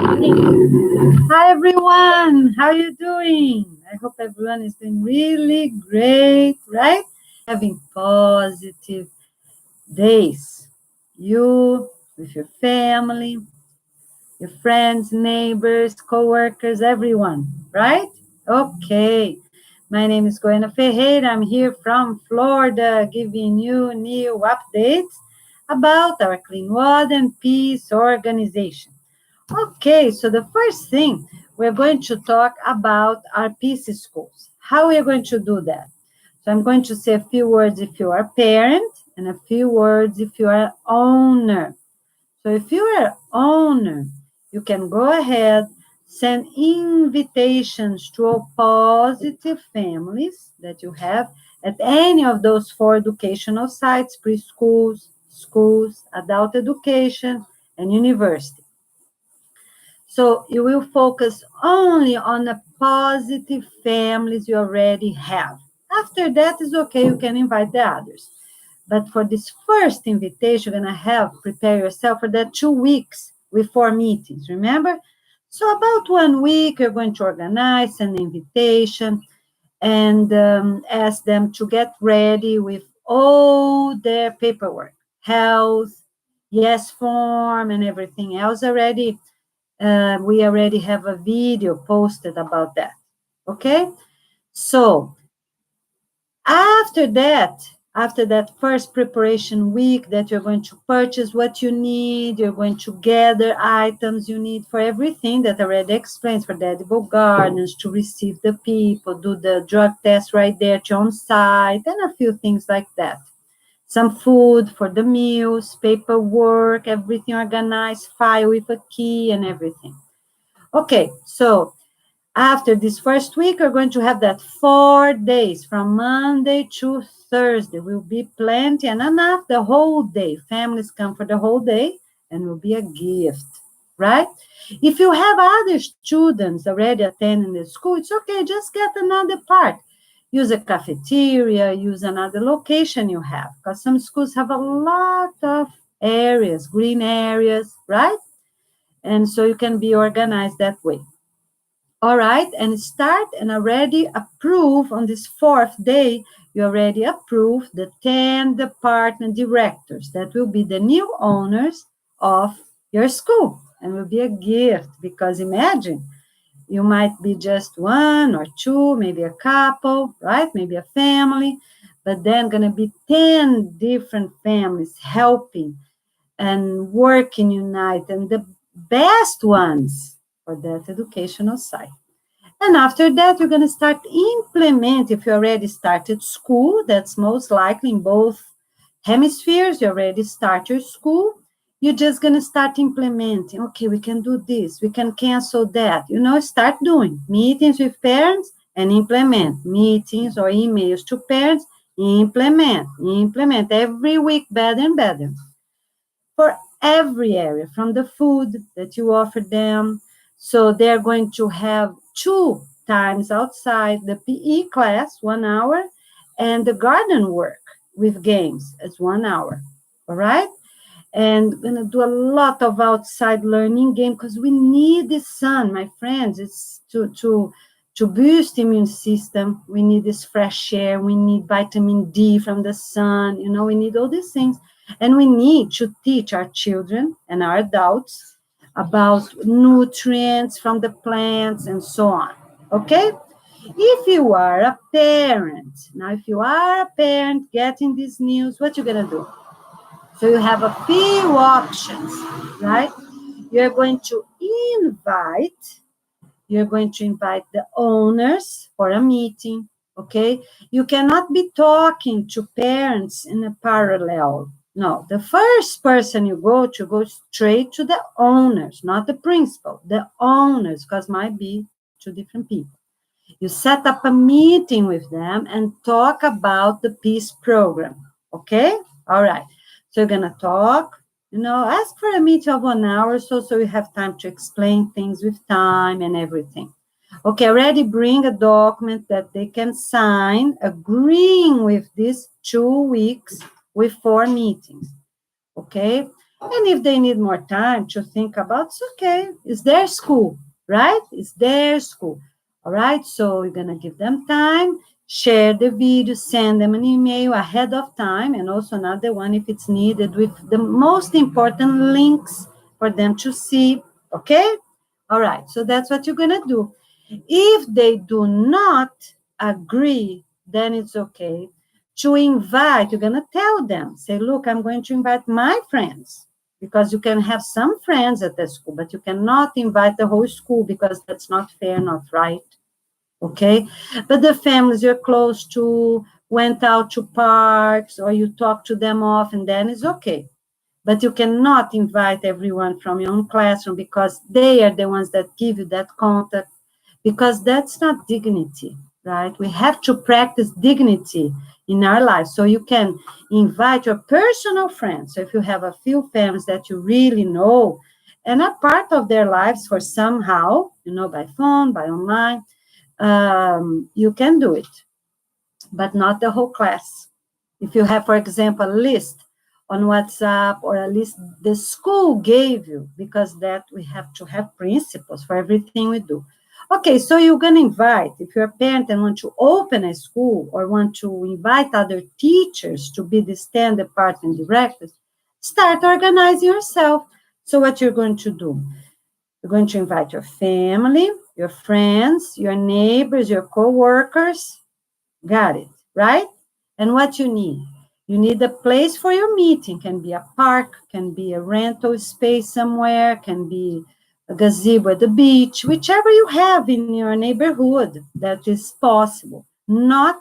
Hi everyone, how are you doing? I hope everyone is doing really great, right? Having positive days. You, with your family, your friends, neighbors, co-workers, everyone, right? Okay. My name is Goiana Ferreira. I'm here from Florida giving you new updates about our Clean Water and Peace organization. Okay, so the first thing, we're going to talk about our peace schools. How we are going to do that? So I'm going to say a few words if you are a parent and a few words if you are an owner. So if you are an owner, you can go ahead, send invitations to all positive families that you have at any of those 4 educational sites, preschools, schools, adult education, and university. So you will focus only on the positive families you already have. After that is okay, you can invite the others. But for this first invitation, you're going to prepare yourself for that 2 weeks with 4 meetings, remember? So about 1 week, you're going to organize an invitation and ask them to get ready with all their paperwork, health, yes form, and everything else already. We already have a video posted about that, okay? So after that first preparation week that you're going to purchase what you need, you're going to gather items you need for everything that already explains for the edible gardens, to receive the people, do the drug test right there at your own site, and a few things like that. Some food for the meals, paperwork, everything organized, file with a key and everything. Okay, so after this first week, we're going to have that 4 days from Monday to Thursday. Will be plenty and enough the whole day. Families come for the whole day and will be a gift, right? If you have other students already attending the school, it's okay, just get another part. Use a cafeteria, use another location you have, because some schools have a lot of areas, green areas, right? And so you can be organized that way. All right, and start and already approve on this 4th day, you already approve the 10 department directors that will be the new owners of your school, and will be a gift, because imagine, you might be just 1 or 2, maybe a couple, right? Maybe a family, but then going to be 10 different families helping and working unite, and the best ones for that educational site. And after that, you're going to start implement. If you already started school, that's most likely in both hemispheres, you already start your school, you're just going to start implementing. Okay, we can do this, we can cancel that, start doing meetings with parents and implement meetings or emails to parents, implement every week, better and better. For every area, from the food that you offer them. So they're going to have 2 times outside the PE class, 1 hour, and the garden work with games as 1 hour, all right? And going to do a lot of outside learning game, because we need the sun, my friends. It's to boost immune system. We need this fresh air. We need vitamin D from the sun. We need all these things. And we need to teach our children and our adults about nutrients from the plants and so on. Okay? If you are a parent, now if you are a parent getting this news, what you're going to do? So you have a few options, right? You're going to invite the owners for a meeting, okay? You cannot be talking to parents in a parallel. No, the first person you go straight to the owners, not the principal, the owners, because might be 2 different people. You set up a meeting with them and talk about the peace program, okay? All right. So you're going to talk, ask for a meeting of 1 hour so you have time to explain things with time and everything. Okay, already bring a document that they can sign agreeing with these 2 weeks with 4 meetings, okay? And if they need more time to think about, it's okay. It's their school, right? It's their school. All right. So you're going to give them time, share the video, send them an email ahead of time, and also another one if it's needed with the most important links for them to see. Okay. All right. So that's what you're going to do. If they do not agree, then it's okay to invite. You're going to tell them, say, look, I'm going to invite my friends, because you can have some friends at the school, but you cannot invite the whole school because that's not fair, not right. Okay. But the families you're close to, went out to parks, or you talk to them often, then it's okay. But you cannot invite everyone from your own classroom because they are the ones that give you that contact, because that's not dignity, right? We have to practice dignity in our lives. So you can invite your personal friends. So if you have a few friends that you really know and are part of their lives for somehow, by phone, by online, you can do it, but not the whole class. If you have, for example, a list on WhatsApp or a list the school gave you, because that we have to have principles for everything we do. Okay, so you're going to invite, if you're a parent and want to open a school or want to invite other teachers to be the STEM department directors, start organizing yourself. So what you're going to do? You're going to invite your family, your friends, your neighbors, your co-workers. Got it, right? And what you need? You need a place for your meeting. Can be a park, can be a rental space somewhere, can be a gazebo at the beach, whichever you have in your neighborhood that is possible. Not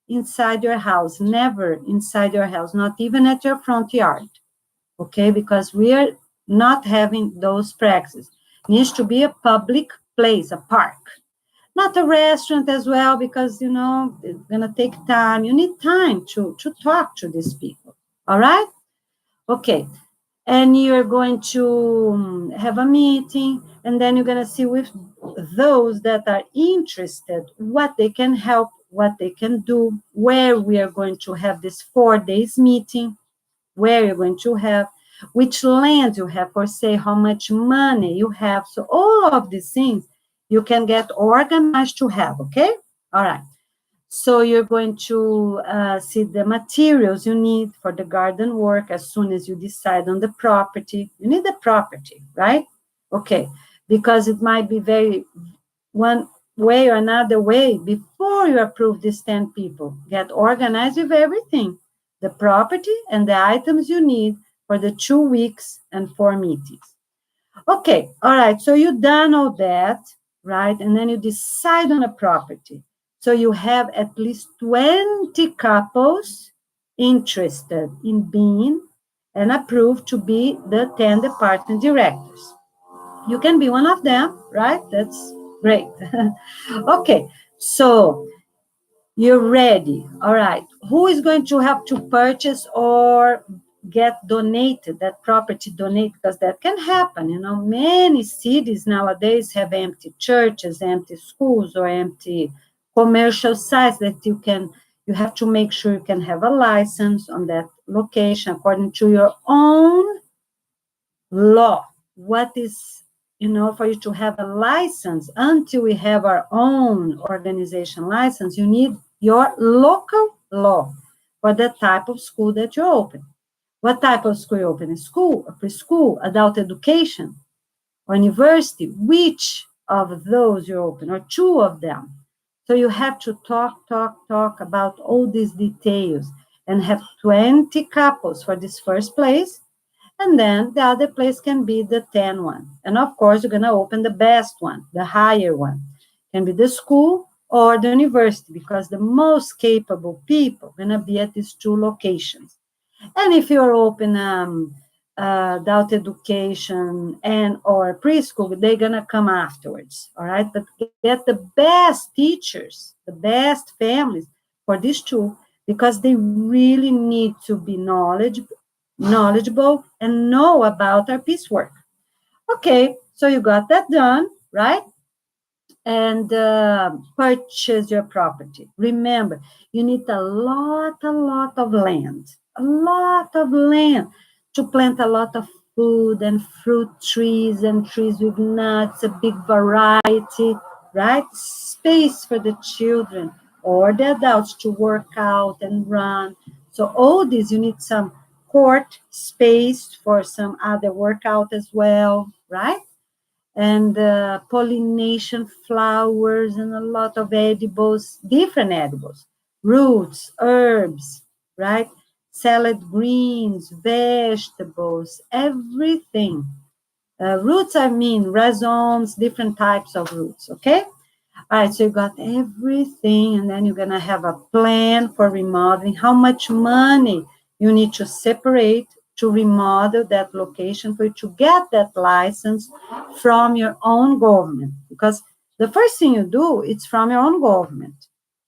inside your house, never inside your house, not even at your front yard, okay? Because we are not having those practices. It needs to be a public place, a park. Not a restaurant as well, because, it's going to take time. You need time to talk to these people, all right? Okay. And you're going to have a meeting, and then you're going to see with those that are interested what they can help, what they can do, where we are going to have this 4 days meeting, where you're going to have, which land you have for sale, how much money you have. So all of these things you can get organized to have, okay? All right. So you're going to see the materials you need for the garden work as soon as you decide on the property. You need the property, right? Okay, because it might be very one way or another way before you approve these 10 people. Get organized with everything, the property and the items you need for the 2 weeks and 4 meetings. Okay, all right, so you've done all that, right? And then you decide on a property. So you have at least 20 couples interested in being and approved to be the 10 department directors. You can be one of them, right? That's great. Okay, so you're ready. All right. Who is going to have to purchase or get donated, that property donated? Because that can happen. Many cities nowadays have empty churches, empty schools, or empty commercial sites that you have to make sure you can have a license on that location according to your own law. What is, for you to have a license, until we have our own organization license, you need your local law for the type of school that you open. What type of school you open? A school, a preschool, adult education, or university? Which of those you open, or 2 of them? So you have to talk about all these details and have 20 couples for this first place. And then the other place can be the 10 one. And of course, you're going to open the best one, the higher one. Can be the school or the university, because the most capable people are going to be at these 2 locations. And if you're open adult education and or preschool, they're going to come afterwards, all right? But get the best teachers, the best families for these 2, because they really need to be knowledgeable and know about our piecework. Okay, so you got that done, right? And purchase your property. Remember, you need a lot of land to plant a lot of food and fruit trees and trees with nuts, a big variety, right? Space for the children or the adults to work out and run. So all this, you need some court space for some other workout as well, right? And pollination flowers and a lot of edibles, different edibles, roots, herbs, right? Salad greens, vegetables, everything. Roots, I mean, rhizomes, different types of roots, okay? All right, so you got everything, and then you're going to have a plan for remodeling, how much money you need to separate to remodel that location for you to get that license from your own government. Because the first thing you do, it's from your own government.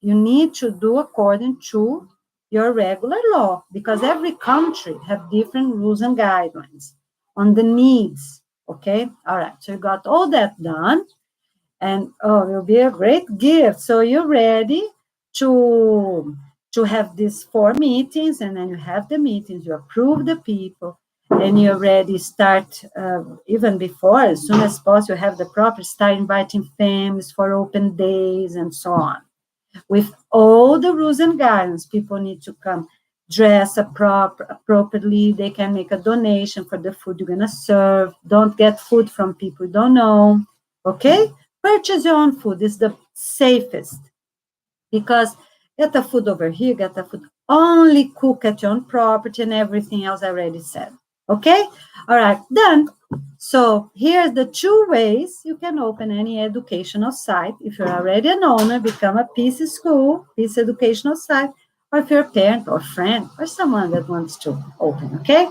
You need to do according to your regular law, because every country have different rules and guidelines on the needs, okay? All right, so you got all that done. And oh, it will be a great gift. So you're ready to have these 4 meetings, and then you have the meetings, you approve the people, and you're ready start even before, as soon as possible, you have the proper start inviting families for open days and so on. With all the rules and guidelines, people need to come dress appropriately. They can make a donation for the food you're going to serve. Don't get food from people you don't know, okay? Purchase your own food is the safest, because get the food over here, get the food, only cook at your own property, and everything else I already said. Okay? All right, done. So here's the 2 ways you can open any educational site. If you're already an owner, become a Peace School, Peace Educational Site, or if you're a parent or friend or someone that wants to open, okay?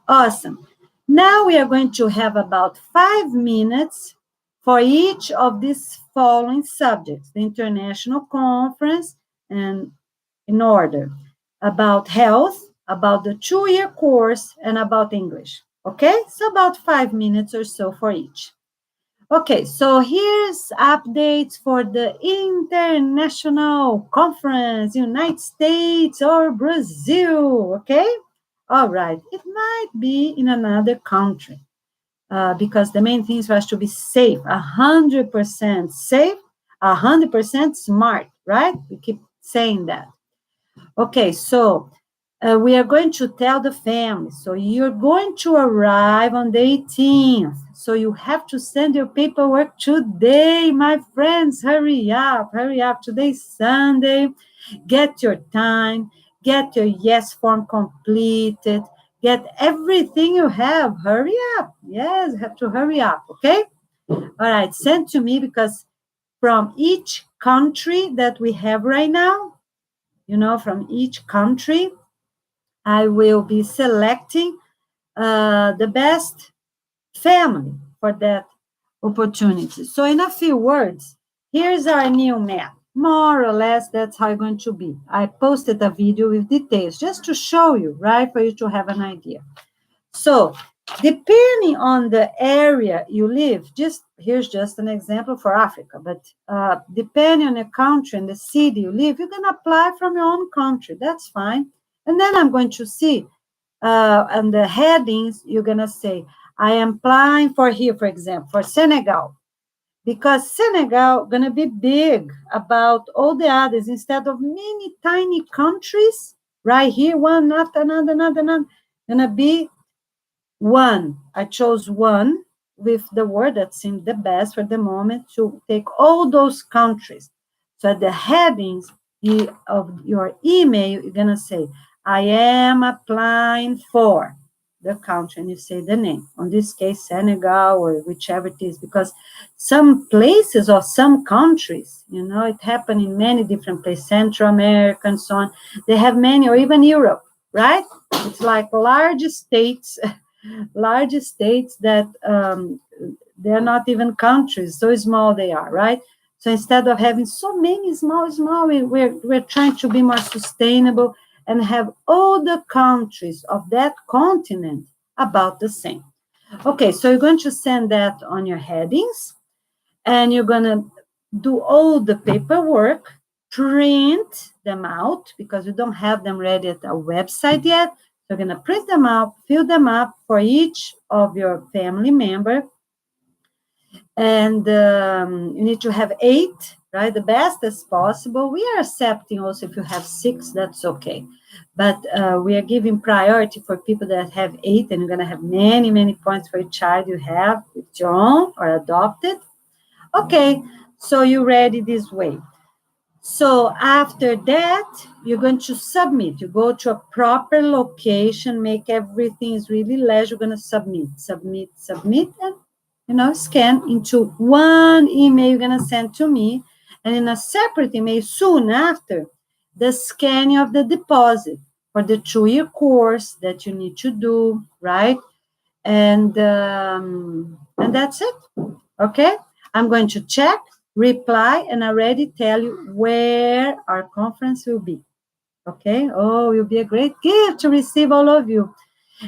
Awesome. Now we are going to have about 5 minutes for each of these following subjects: the international conference, and in order, about health, about the 2-year course, and about English. Okay, so about 5 minutes or so for each. Okay, so here's updates for the international conference, United States or Brazil. Okay, all right, it might be in another country. Because the main thing is for us to be safe, 100% safe, 100% smart, right? We keep saying that. Okay, so we are going to tell the family. So you're going to arrive on the 18th. So you have to send your paperwork today, my friends. Hurry up, hurry up. Today's Sunday. Get your time, get your yes form completed, get everything you have. Hurry up. Yes, you have to hurry up, okay? All right, send to me, because from each country that we have right now, from each country, I will be selecting the best family for that opportunity. So in a few words, here's our new map. More or less, that's how it's going to be. I posted a video with details just to show you, right, for you to have an idea. So depending on the area you live, here's just an example for Africa, but depending on the country and the city you live, you can apply from your own country. That's fine. And then I'm going to see on the headings, you're going to say, I am applying for here, for example, for Senegal, because Senegal going to be big about all the others. Instead of many tiny countries, right here, one after another, going to be one. I chose one with the word that seemed the best for the moment to take all those countries. So at the headings of your email, you're going to say, I am applying for the country, and you say the name. In this case, Senegal or whichever it is, because some places or some countries, it happened in many different places, Central America and so on. They have many, or even Europe, right? It's like large states that they're not even countries, so small they are, right? So instead of having so many small, we're trying to be more sustainable and have all the countries of that continent about the same. Okay, so you're going to send that on your headings, and you're going to do all the paperwork, print them out, because we don't have them ready at our website yet. So you're going to print them out, fill them up for each of your family member. And you need to have 8, right? The best as possible. We are accepting also if you have 6, that's okay. But we are giving priority for people that have 8, and you're going to have many, many points for each child you have, with your own or adopted. Okay, so you're ready this way. So after that, you're going to submit. You go to a proper location, make everything is really leisure. You're going to submit, and scan into one email you're going to send to me, and in a separate email soon after, the scanning of the deposit for the 2-year course that you need to do, right? And that's it. Okay, I'm going to check, reply, and already tell you where our conference will be. Okay, oh, it will be a great gift to receive all of you.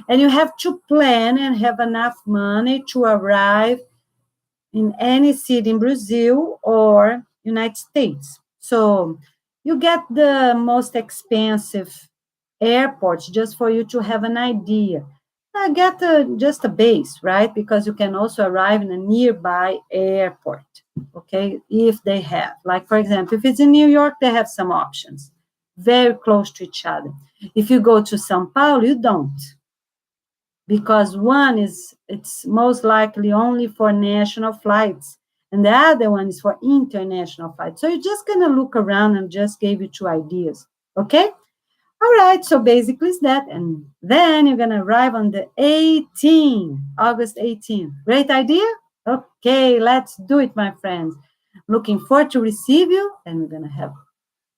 And you have to plan and have enough money to arrive in any city in Brazil or United States. So you get the most expensive airports just for you to have an idea. Get just a base, right? Because you can also arrive in a nearby airport, okay, if they have. Like, for example, if it's in New York, they have some options, very close to each other. If you go to São Paulo, you don't. Because one it's most likely only for national flights, and the other one is for international flights. So you're just going to look around, and just gave you 2 ideas, okay? All right, so basically it's that, and then you're going to arrive on the 18th, August 18th. Great idea? Okay, let's do it, my friends. Looking forward to receive you, and we're going to have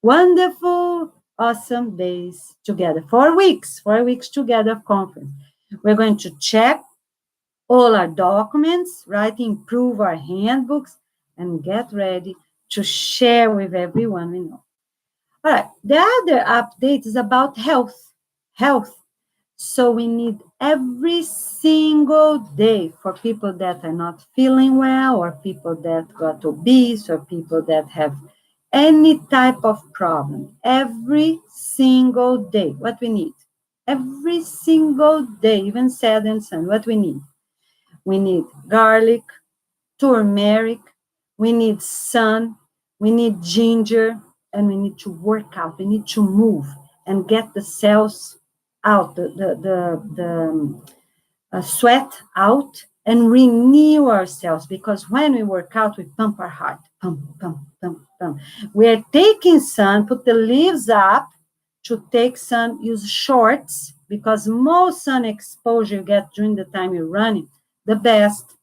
wonderful, awesome days together. 4 weeks together of conference. We're going to check all our documents, right? Improve our handbooks, and get ready to share with everyone we know. All right, the other update is about health. So we need every single day for people that are not feeling well, or people that got obese, or people that have any type of problem. Every single day, what we need. Every single day, even sad and sun, what we need. We need garlic, turmeric, we need sun, we need ginger, and we need to work out. We need to move and get the cells out, the sweat out, and renew ourselves. Because when we work out, we pump our heart. Pump, pump, pump, pump. We are taking sun, put the leaves up to take sun, use shorts, because most sun exposure you get during the time you're running, the best.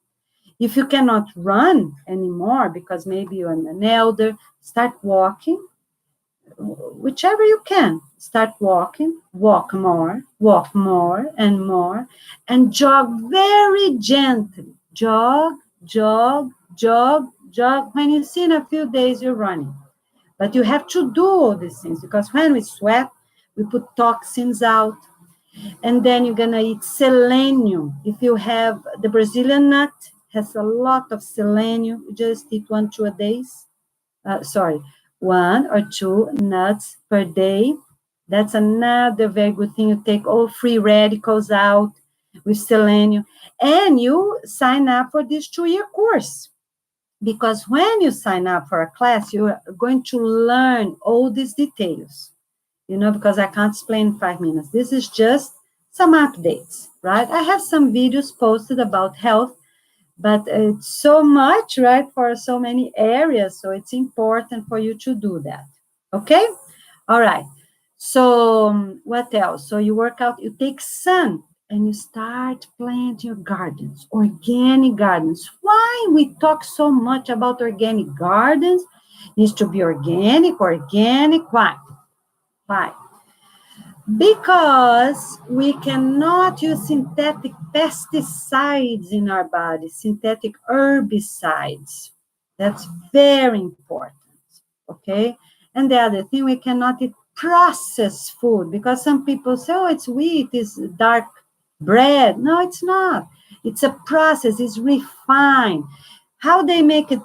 If you cannot run anymore, because maybe you're an elder, start walking, whichever you can. Start walking, walk more and more, and jog very gently. Jog. When you see in a few days you're running. But you have to do all these things, because when we sweat, we put toxins out. And then you're going to eat selenium. If you have the Brazilian nut, has a lot of selenium. You just eat 1 or 2 nuts per day. That's another very good thing. You take all free radicals out with selenium. And you sign up for this 2-year course. Because when you sign up for a class, you're going to learn all these details. Because I can't explain in 5 minutes. This is just some updates, right? I have some videos posted about health, but it's so much, right, for so many areas. So it's important for you to do that. Okay? All right. So what else? So you work out, you take sun, and you start planting your gardens, organic gardens. Why we talk so much about organic gardens? It needs to be organic. Why? Because we cannot use synthetic pesticides in our body, synthetic herbicides. That's very important, okay? And the other thing, we cannot eat processed food, because some people say, oh, it's wheat, it's dark bread. No, it's not. It's a process, it's refined. How they make it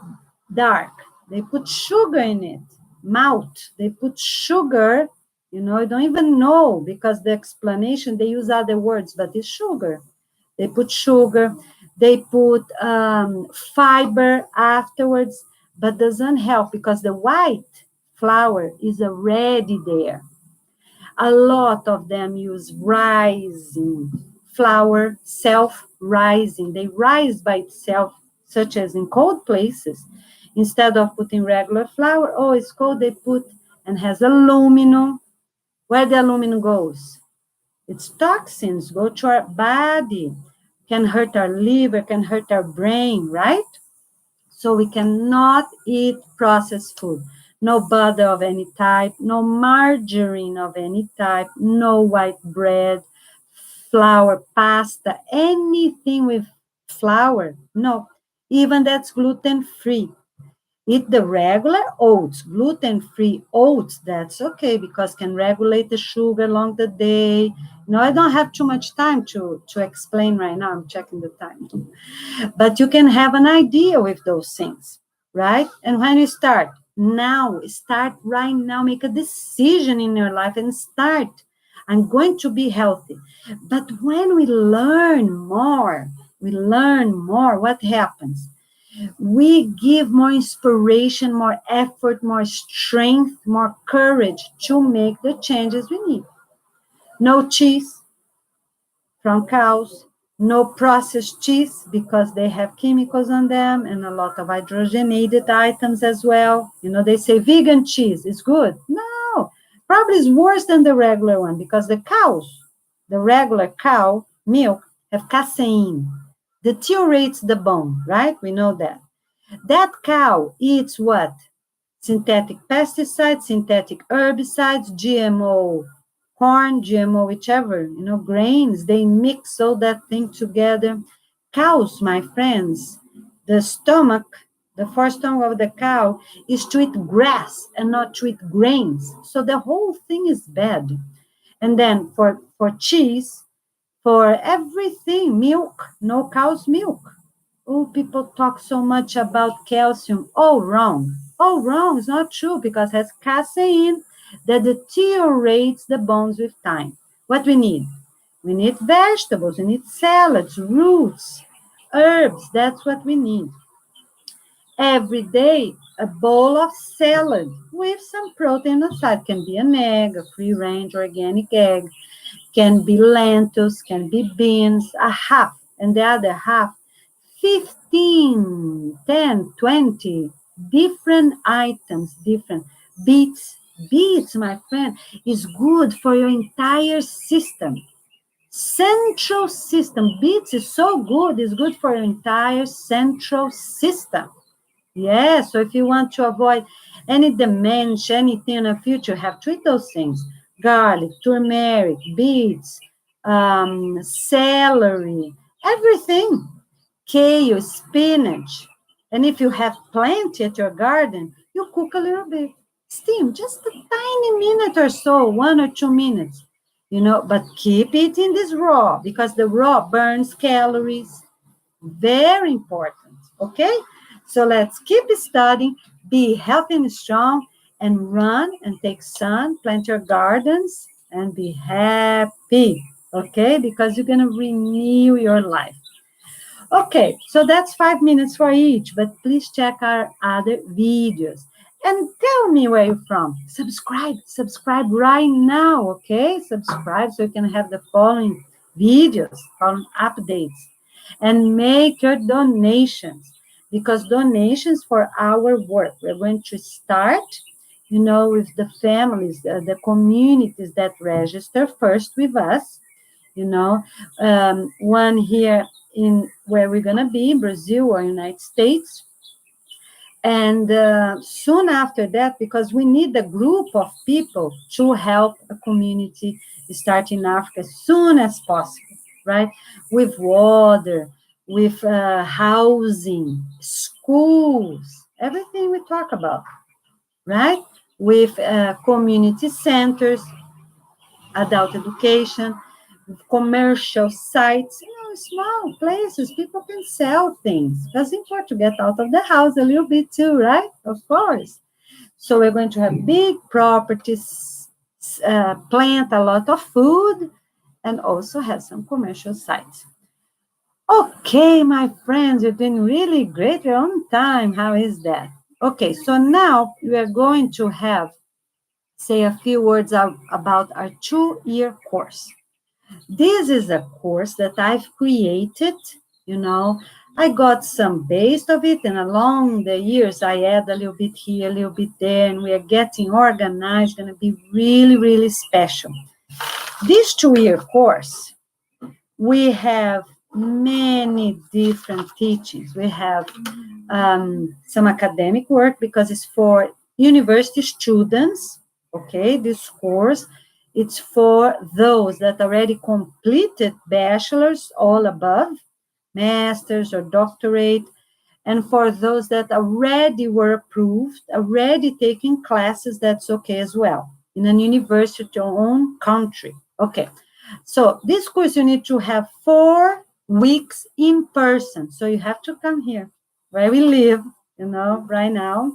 dark? They put sugar in it, malt. They put sugar You know, you don't even know, because the explanation, they use other words, but it's sugar. They put sugar, they put fiber afterwards, but doesn't help because the white flour is already there. A lot of them use rising flour, self-rising. They rise by itself, such as in cold places. Instead of putting regular flour, oh, it's cold, they put, and has aluminum. Where the aluminum goes? It's toxins, go to our body, can hurt our liver, can hurt our brain, right? So we cannot eat processed food. No butter of any type, no margarine of any type, no white bread, flour, pasta, anything with flour. No, even that's gluten-free. Eat the regular oats, gluten-free oats, that's okay, because can regulate the sugar along the day. No, I don't have too much time to explain right now. I'm checking the time. But you can have an idea with those things, right? And when you start right now, make a decision in your life and start. I'm going to be healthy. But when we learn more, what happens? We give more inspiration, more effort, more strength, more courage to make the changes we need. No cheese from cows, no processed cheese because they have chemicals on them and a lot of hydrogenated items as well. You know, they say vegan cheese is good. No, probably it's worse than the regular one because the regular cow milk have casein. Deteriorates the bone, right? We know that. That cow eats what? Synthetic pesticides, synthetic herbicides, GMO corn, GMO, whichever, grains, they mix all that thing together. Cows, my friends, the forestomach of the cow is to eat grass and not to eat grains. So the whole thing is bad. And then for cheese, for everything, milk, no cow's milk. Oh, people talk so much about calcium. All wrong. All wrong. It's not true because it has casein that deteriorates the bones with time. What we need? We need vegetables. We need salads, roots, herbs. That's what we need. Every day, a bowl of salad with some protein aside. Can be an egg, a free-range organic egg. Can be lentils, can be beans, a half. And the other half, 15, 10, 20 different items, different beets. Beets, my friend, is good for your entire system. Central system. Beets is so good, it's good for your entire central system. Yeah, so if you want to avoid any dementia, anything in the future, have to eat those things. Garlic, turmeric, beets, celery, everything. Kale, spinach. And if you have plenty at your garden, you cook a little bit. Steam, just a tiny minute or so, 1 or 2 minutes. But keep eating this raw because the raw burns calories. Very important, okay? So let's keep studying, be healthy and strong, and run and take sun, plant your gardens, and be happy, okay? Because you're going to renew your life. Okay, so that's 5 minutes for each, but please check our other videos. And tell me where you're from. Subscribe right now, okay? Subscribe so you can have the following videos, following updates. And make your donations, because donations for our work. We're going to start, with the families, the communities that register first with us, one here in where we're going to be, in Brazil or United States. And soon after that, because we need a group of people to help a community start in Africa as soon as possible, right? With water, with housing, schools, everything we talk about, right? With community centers, adult education, commercial sites, small places, people can sell things. It's important to get out of the house a little bit too, right? Of course. So we're going to have big properties, plant a lot of food, and also has some commercial sites. Okay, my friends, you're doing really great. You're on time. How is that? Okay, so now we are going to say a few words about our 2-year course. This is a course that I've created, I got some base of it, and along the years, I add a little bit here, a little bit there, and we are getting organized, going to be really, really special. This 2-year course, we have many different teachings. We have some academic work because it's for university students, okay, this course. It's for those that already completed bachelor's, all above, master's or doctorate, and for those that already were approved, already taking classes, that's okay as well, in a university of your own country. Okay, so this course you need to have 4 weeks in person. So you have to come here, where we live, right now.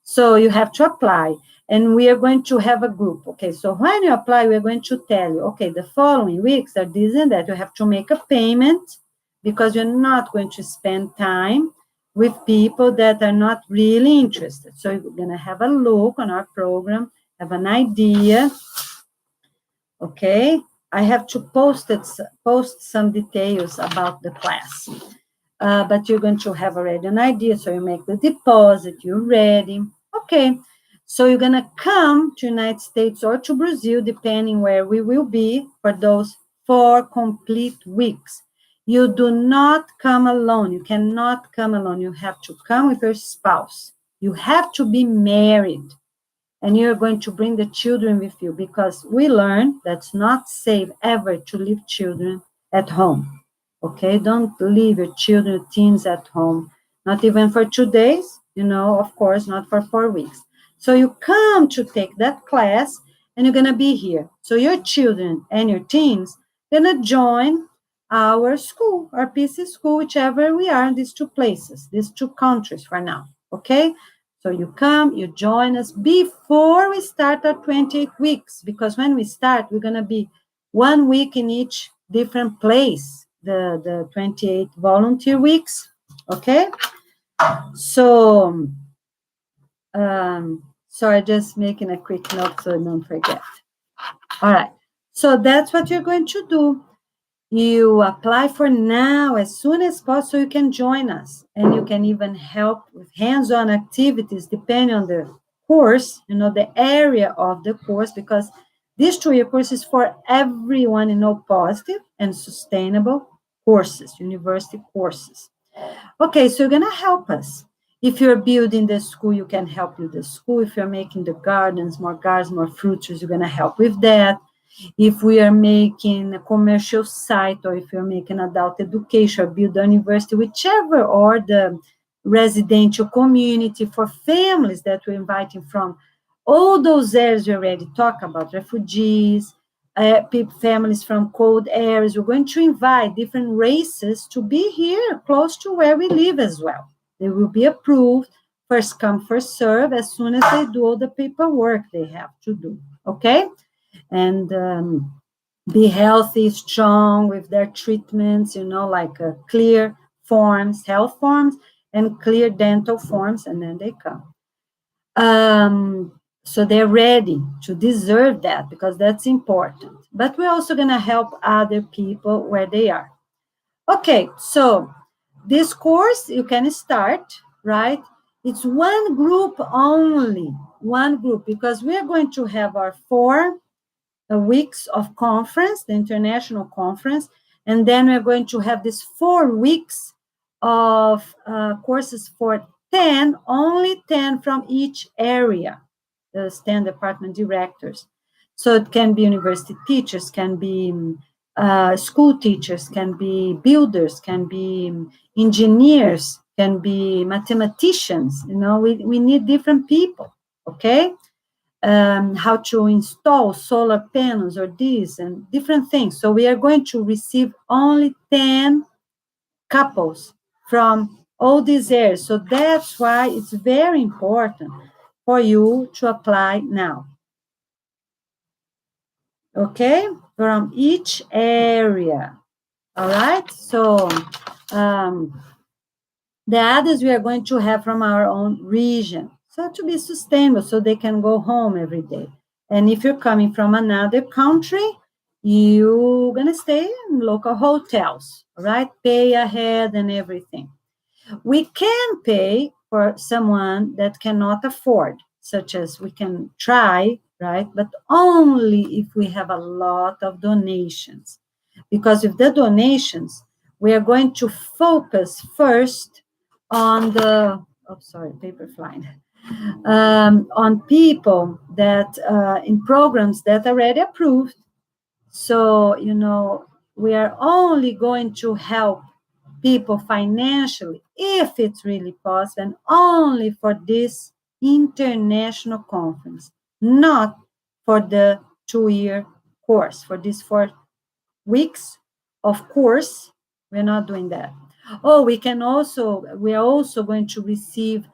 So you have to apply, and we are going to have a group. Okay, so when you apply, we're going to tell you, okay, the following weeks are this and that. You have to make a payment because you're not going to spend time with people that are not really interested. So you're going to have a look on our program, have an idea. Okay, I have to post some details about the class. But you're going to have already an idea, so you make the deposit, you're ready. Okay, so you're going to come to United States or to Brazil, depending where we will be, for those 4 complete weeks. You do not come alone. You cannot come alone. You have to come with your spouse. You have to be married. And you're going to bring the children with you, because we learn that's not safe ever to leave children at home. Okay, don't leave your children, teens at home, not even for 2 days, of course, not for 4 weeks. So you come to take that class, and you're going to be here. So your children and your teens are going to join our school, our PC school, whichever we are in these 2 places, these 2 countries for now. Okay, so you come, you join us before we start our 28 weeks, because when we start, we're going to be 1 week in each different place, the 28 volunteer weeks, okay? So, sorry, just making a quick note so I don't forget. All right, so that's what you're going to do. You apply for now as soon as possible so you can join us, and you can even help with hands-on activities depending on the course, the area of the course, because this 2-year course is for everyone, positive and sustainable courses, university courses. Okay, so you're going to help us. If you're building the school, you can help with the school. If you're making the gardens, more fruit trees, you're going to help with that. If we are making a commercial site, or if you're making adult education, or build a university, whichever, or the residential community for families that we're inviting from all those areas we already talked about, refugees, families from cold areas. We're going to invite different races to be here close to where we live as well. They will be approved, first come, first serve, as soon as they do all the paperwork they have to do, okay? And be healthy, strong with their treatments, like clear forms, health forms, and clear dental forms, and then they come. So they're ready to deserve that, because that's important. But we're also going to help other people where they are. Okay, so this course, you can start, right? It's 1 group only, 1 group, because we're going to have our 4 weeks of conference, the international conference, and then we're going to have these 4 weeks of courses for 10, only 10 from each area, the STEM department directors. So it can be university teachers, can be school teachers, can be builders, can be engineers, can be mathematicians. We need different people, okay? How to install solar panels or this and different things. So we are going to receive only 10 couples from all these areas. So that's why it's very important for you to apply now. okay, from each area. All right, so the others we are going to have from our own region. So to be sustainable, so they can go home every day. And if you're coming from another country, you're going to stay in local hotels, all right? Pay ahead and everything. We can pay for someone that cannot afford, such as we can try, right? But only if we have a lot of donations. Because with the donations, we are going to focus first on paper flying, on people that in programs that are already approved. So, we are only going to help people financially if it's really possible, and only for this international conference, not for the 2-year course, for these 4 weeks of course. We're not doing that. We are also going to receive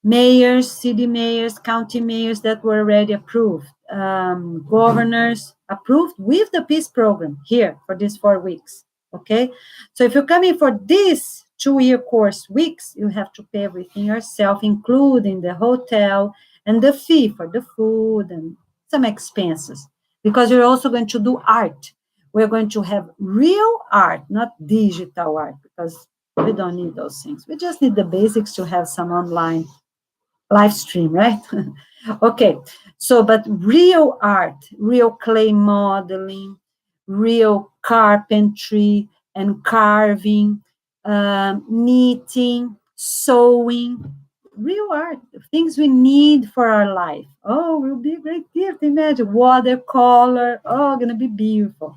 mayors, city mayors, county mayors that were already approved, governors approved with the peace program here for these 4 weeks. Okay, so if you're coming for this 2-year course weeks, you have to pay everything yourself, including the hotel and the fee for the food and some expenses, because you're also going to do art. We're going to have real art, not digital art, because we don't need those things. We just need the basics to have some online live stream, right? Okay, so but real art, real clay modeling, real carpentry and carving, knitting, sewing, real art, things we need for our life. Oh, will be a great gift. Imagine watercolor. Oh, gonna be beautiful.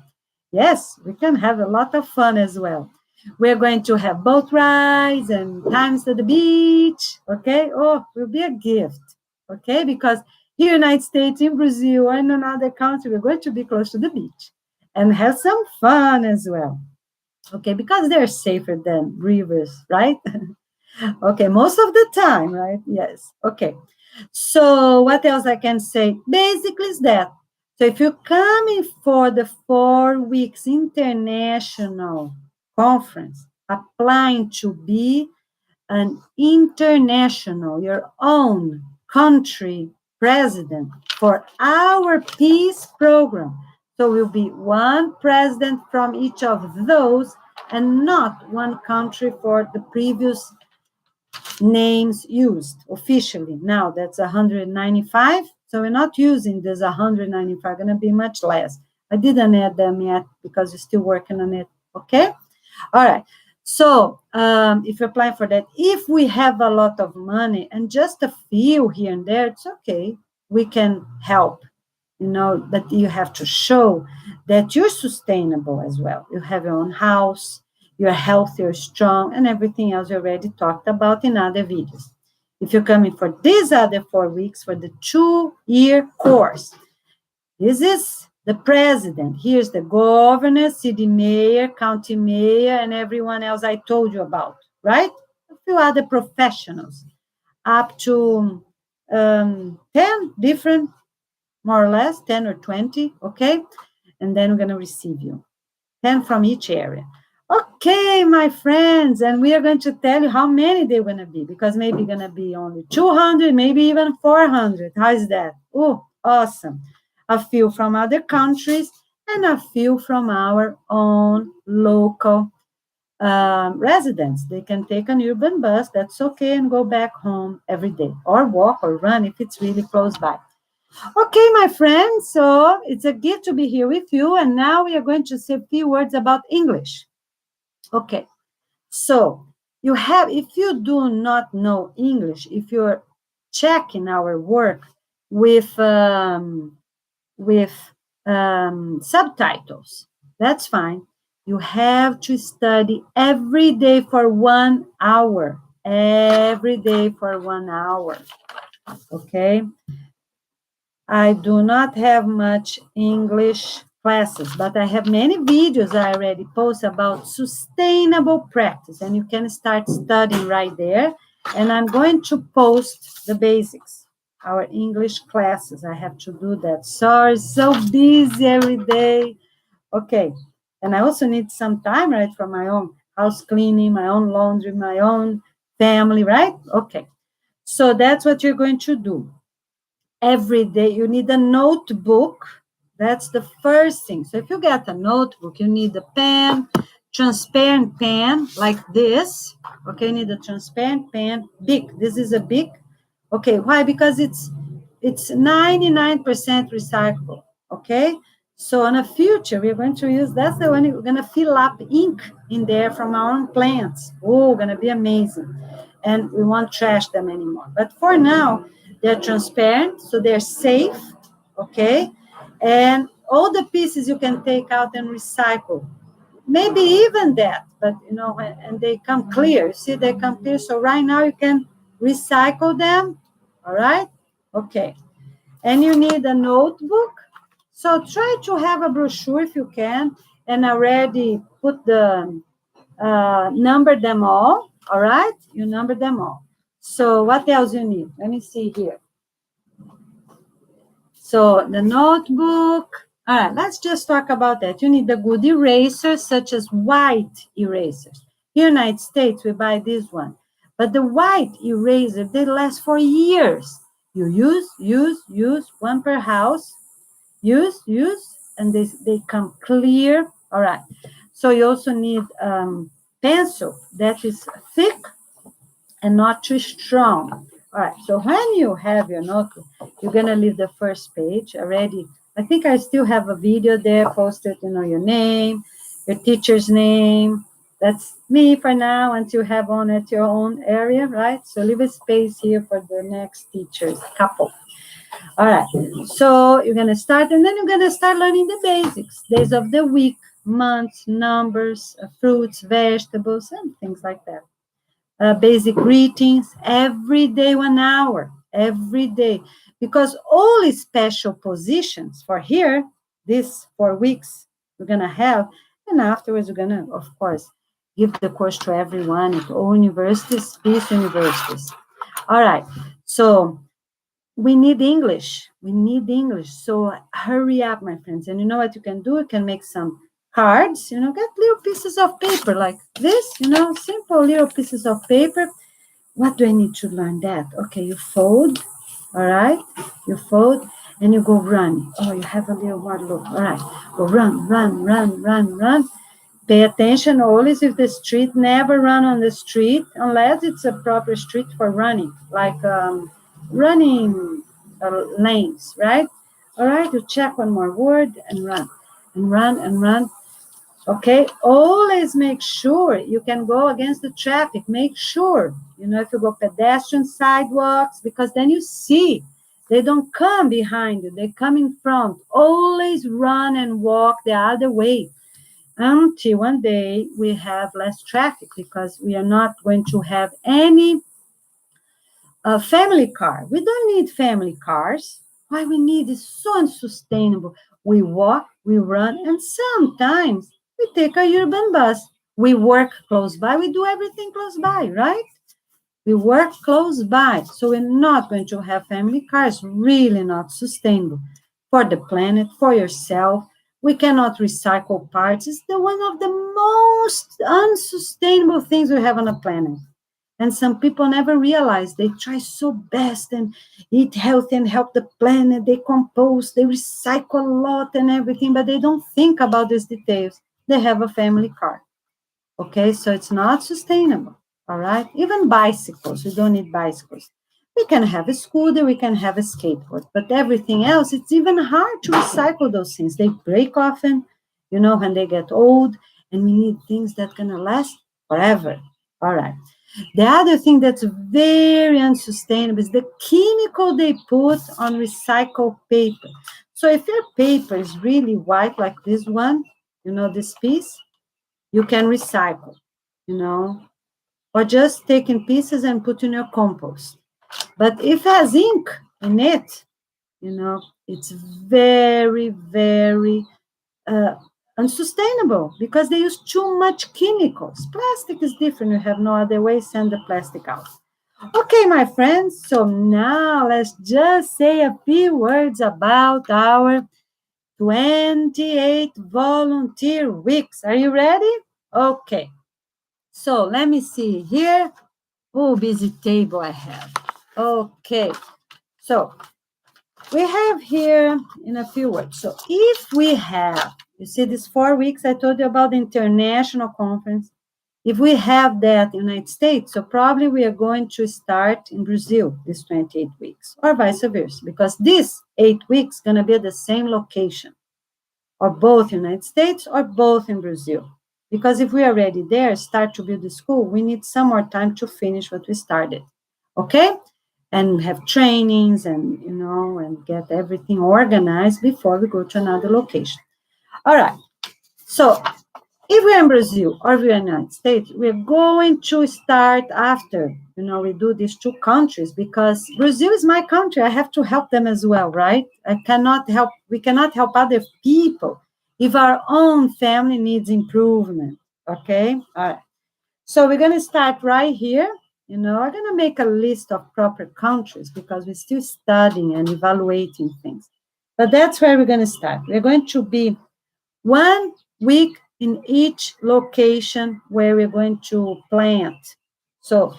Yes, we can have a lot of fun as well. We're going to have boat rides and times to the beach. Okay. Oh, will be a gift. Okay. Because here in the United States, in Brazil, or in another country, we're going to be close to the beach and have some fun as well. Okay. Because they're safer than rivers, right? Okay. Most of the time, right? Yes. Okay. So what else I can say? Basically is that. So if you're coming for the 4 weeks international conference, applying to be an international, your own country president for our peace program. So will be one president from each of those and not one country for the previous names used officially. Now that's 195. So we're not using this 195, going to be much less. I didn't add them yet because we're still working on it. Okay. All right. So if you're applying for that, if we have a lot of money and just a few here and there, it's okay. We can help, but you have to show that you're sustainable as well. You have your own house, you're healthy, you're strong, and everything else you already talked about in other videos. If you're coming for these other 4 weeks for the 2-year course, this is the president. Here's the governor, city mayor, county mayor, and everyone else I told you about, right? A few other professionals, up to 10 different, more or less, 10 or 20, okay? And then we're going to receive you, 10 from each area. Okay, my friends, and we are going to tell you how many they're going to be, because maybe going to be only 200, maybe even 400. How is that? Oh, awesome. A few from other countries and a few from our own local residents. They can take an urban bus, that's okay, and go back home every day, or walk or run if it's really close by. Okay, my friends, so it's a gift to be here with you, and now we are going to say a few words about English. Okay, so if you do not know English, if you're checking our work with subtitles, that's fine. You have to study every day for 1 hour. Every day for 1 hour. Okay? I do not have much English classes, but I have many videos I already post about sustainable practice, and you can start studying right there. And I'm going to post the basics. our English classes. I have to do that. Sorry, so busy every day. Okay. And I also need some time, right, for my own house cleaning, my own laundry, my own family, right? Okay. So that's what you're going to do. Every day you need a notebook. That's the first thing. So if you get a notebook, you need a pen, transparent pen like this. Okay, you need a transparent pen, big. This is a big. Okay, why? Because it's 99% recyclable. Okay, so in the future we're going to use, that's the one we're going to fill up ink in there from our own plants. Oh, going to be amazing. And we won't trash them anymore. But for now, they're transparent, so they're safe. Okay, and all the pieces you can take out and recycle, maybe even that, but and they come clear. See, they come clear. So right now you can recycle them. All right. Okay. And you need a notebook. So try to have a brochure if you can, and already put the number them all. All right. You number them all. So what else you need? Let me see here. So the notebook. All right, let's just talk about that. You need a good eraser, such as white erasers. Here in the United States, we buy this one. But the white eraser, they last for years. You use, one per house. Use, and they come clear. All right. So you also need pencil that is thick and not too strong. All right, so when you have your notebook, you're going to leave the first page already. I think I still have a video there posted, your name, your teacher's name. That's me for now until you have on at your own area, right? So leave a space here for the next teacher's couple. All right, so you're going to start, and then you're going to start learning the basics, days of the week, months, numbers, fruits, vegetables, and things like that. Basic greetings every day, 1 hour, every day, because all special positions for here, these 4 weeks we're going to have, and afterwards we're going to, of course, give the course to everyone at all universities, peace universities. All right, so we need English. So hurry up, my friends. And you know what you can do? You can make some cards, get little pieces of paper like this, simple little pieces of paper. What do I need to learn that? Okay, you fold, all right? You fold, and you go run. Oh, you have a little more look. All right, go run. Pay attention always with the street. Never run on the street unless it's a proper street for running, like running lanes, right? All right, you check one more word and run. Okay, always make sure you can go against the traffic. Make sure, if you go pedestrian sidewalks, because then you see they don't come behind you, they come in front. Always run and walk the other way until one day we have less traffic, because we are not going to have any family car. We don't need family cars. Why we need is so unsustainable. We walk, we run, and sometimes we take a urban bus. We work close by. We do everything close by, right? We work close by. So we're not going to have family cars. Really not sustainable for the planet, for yourself. We cannot recycle parts. It's one of the most unsustainable things we have on the planet. And some people never realize. They try so best and eat healthy and help the planet. They compost, they recycle a lot and everything, but they don't think about these details. They have a family car. Okay, so it's not sustainable. All right, even bicycles, we don't need bicycles. We can have a scooter, we can have a skateboard, but everything else, it's even hard to recycle those things. They break often, when they get old, and we need things that can last forever. All right. The other thing that's very unsustainable is the chemical they put on recycled paper. So if your paper is really white like this one, this piece, you can recycle, or just take in pieces and put in your compost. But if it has ink in it, it's very, very unsustainable, because they use too much chemicals. Plastic is different. You have no other way, send the plastic out. Okay, my friends, so now let's just say a few words about our 28 volunteer weeks. Are you ready? Okay, so let me see here. Oh, busy table I have. Okay, so we have here in a few words. So if we have, you see these 4 weeks I told you about the international conference. If we have that in the United States, so probably we are going to start in Brazil this 28 weeks, or vice versa, because this 8 weeks going to be at the same location, or both United States or both in Brazil. Because if we are already there, start to build the school, we need some more time to finish what we started. Okay? And have trainings and, and get everything organized before we go to another location. All right. So if we're in Brazil or we're in the United States, we're going to start after, we do these two countries because Brazil is my country. I have to help them as well, right? We cannot help other people if our own family needs improvement, okay? All right. So we're going to start right here. I'm going to make a list of proper countries because we're still studying and evaluating things. But that's where we're going to start. We're going to be 1 week in each location where we're going to plant. So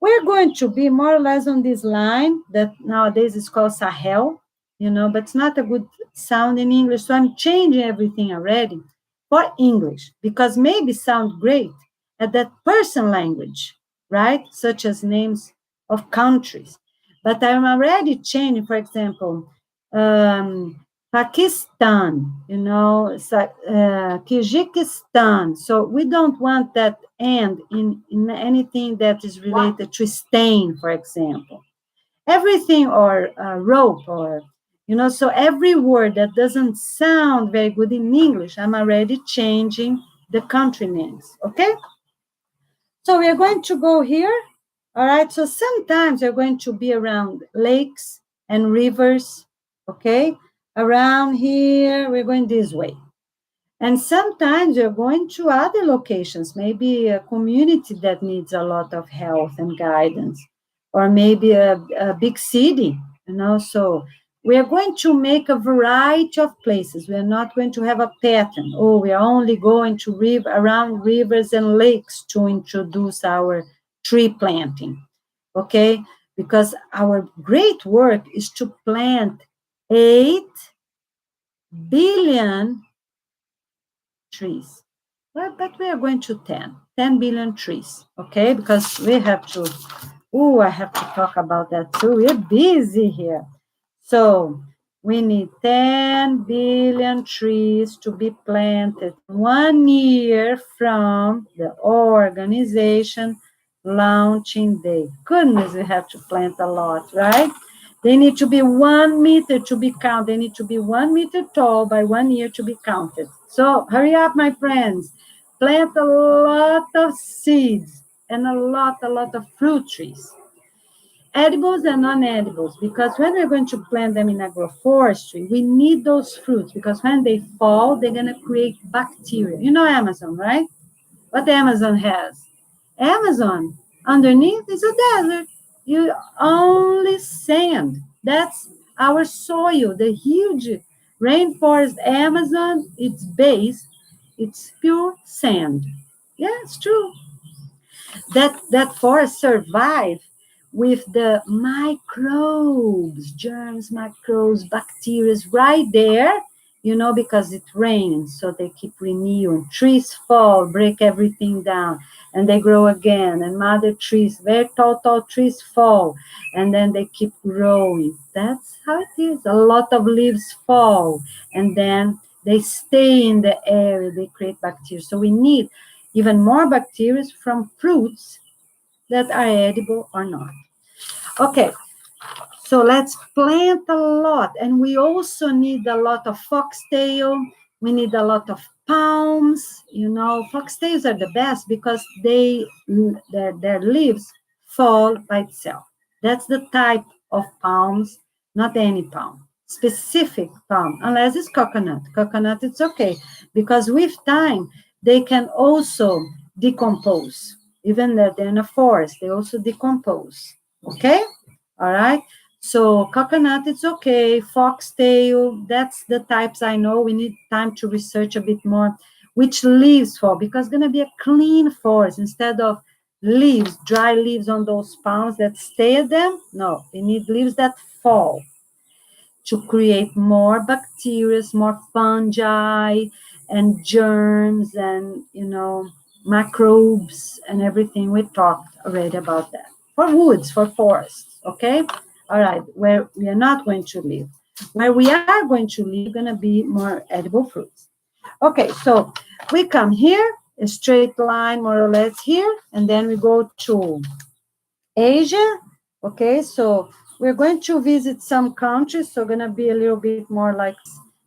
we're going to be more or less on this line that nowadays is called Sahel, but it's not a good sound in English. So I'm changing everything already for English because maybe sound great at that person language, right? Such as names of countries. But I'm already changing, for example, Pakistan, Kyrgyzstan. So we don't want that end in anything that is related to stain, for example. Everything or rope or, so every word that doesn't sound very good in English, I'm already changing the country names, okay? So we are going to go here, all right? So sometimes you're going to be around lakes and rivers, okay? Around here, we're going this way. And sometimes you're going to other locations, maybe a community that needs a lot of help and guidance, or maybe a big city, so we are going to make a variety of places. We are not going to have a pattern. Oh, we are only going to around rivers and lakes to introduce our tree planting, okay? Because our great work is to plant 8 billion trees. Well, but we are going to 10 billion trees, okay? Because we have to, I have to talk about that too. We're busy here. So we need 10 billion trees to be planted 1 year from the organization launching day. Goodness, we have to plant a lot, right? They need to be 1 meter to be counted. They need to be 1 meter tall by 1 year to be counted. So hurry up, my friends. Plant a lot of seeds and a lot of fruit trees. Edibles and non-edibles, because when we're going to plant them in agroforestry, we need those fruits because when they fall, they're going to create bacteria. You know Amazon, right? What the Amazon has? Amazon, underneath is a desert. You only sand. That's our soil, the huge rainforest Amazon, its base, it's pure sand. Yeah, it's true. That forest survive with the microbes, germs, microbes, bacteria right there, because it rains, so they keep renewing. Trees fall, break everything down, and they grow again. And mother trees, very tall trees fall, and then they keep growing. That's how it is. A lot of leaves fall, and then they stay in the area, they create bacteria. So we need even more bacteria from fruits that are edible or not. Okay, so let's plant a lot. And we also need a lot of foxtail. We need a lot of palms. Foxtails are the best because their leaves fall by itself. That's the type of palms, not any palm. Specific palm, unless it's coconut. Coconut, it's okay. Because with time, they can also decompose. Even that they're in a forest, they also decompose. Okay? All right. So coconut, it's okay. Foxtail, that's the types I know. We need time to research a bit more which leaves fall, because it's going to be a clean forest instead of leaves, dry leaves on those palms that stay at them. No, we need leaves that fall to create more bacteria, more fungi and germs and, microbes and everything. We talked already about that. For woods, for forests, okay? All right, where we are not going to live. Where we are going to live, going to be more edible fruits. Okay, so we come here, a straight line more or less here, and then we go to Asia. Okay, so we're going to visit some countries, so going to be a little bit more like,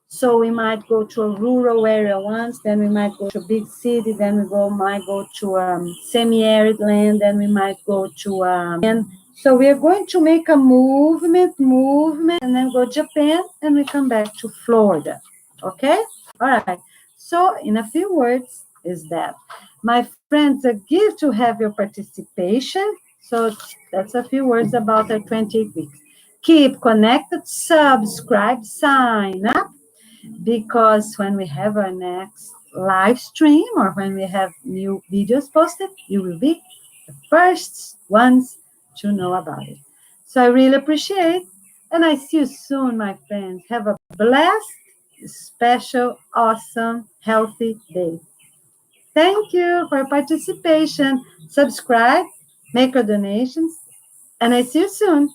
so we might go to a rural area once, then we might go to a big city, then might go to semi-arid land, then we might go to and so we are going to make a movement, and then go Japan, and we come back to Florida. Okay, all right. So in a few words is that, my friends, a gift to have your participation. So that's a few words about our 28 weeks. Keep connected, subscribe, sign up, because when we have our next live stream or when we have new videos posted, you will be the first ones to know about it. So I really appreciate, and I see you soon, my friends. Have a blessed, special, awesome, healthy day. Thank you for your participation. Subscribe, make your donations, and I see you soon.